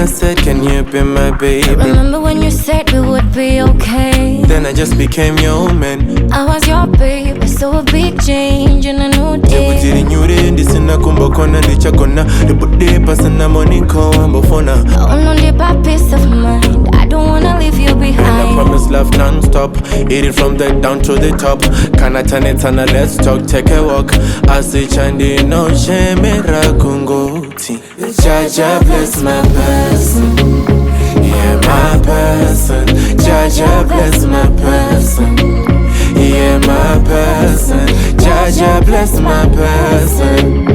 when I said, can you be my baby? Remember when you said we would be okay? Then I just became your man. I was your baby, so a big change in a new day. Ebutiri nyure ndisina kumbakona ndichakona Ibude pasana moniko ambofona. Oh no, deeper peace of mind, I don't wanna leave you behind. And I promise love non-stop, eat it from the down to the top. Can I turn it on a let's talk, take a walk. I say chandi no shemera kungoti. Jaja bless my person, yeah my person. Jaja bless my person, yeah my person. Jaja bless my person,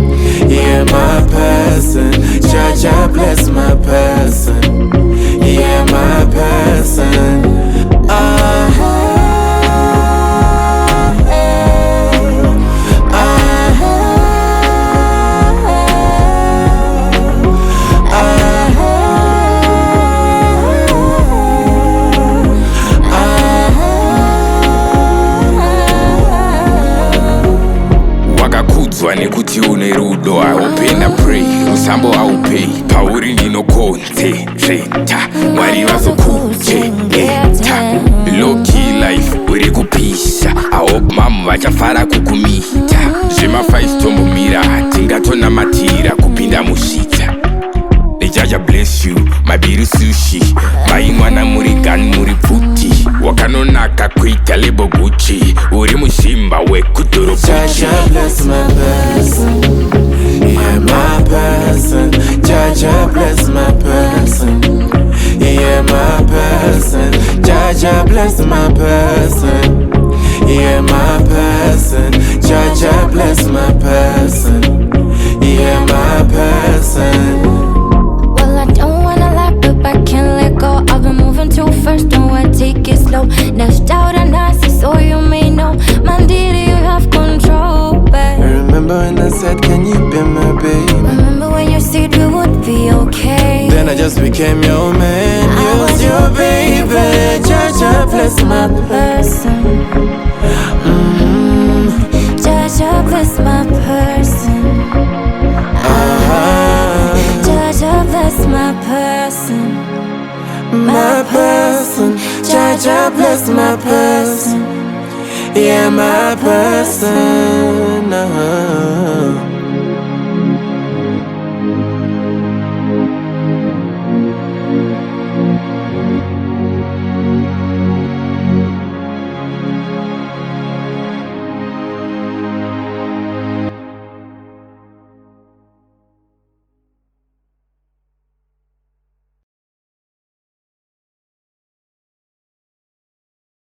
yeah my person. Jaja bless my person, yeah my person. Nekuti une rudo aupenda pray usambo aupei pauri ndinokonzereta mwari vazokuchengeta loki life uri kupisha ahope mamu vachafara kukumita zvemafaistombomira tingatonamatira kupinda mushita. Jaja bless you, my beauty sushi. Mai mwana muri gani muri puti. Wakanonaka kuita lebo Gucci. Uri mushimba we kutoro Gucci. Jaja bless my person, yeah my person. Jaja bless my person, yeah my person. Jaja bless my person, yeah my person. Jaja bless my person, yeah my person. I've been moving too fast, don't I take it slow. Dashed out and nasty, so you may know. Mandiri, you have control, babe. Remember when I said, can you be my baby? Remember when you said we would be okay? Then I just became your man. I was your baby. Jaja bless my person. Jaja bless my person. Jaja bless my person. My person, Jaja bless my person, yeah my person.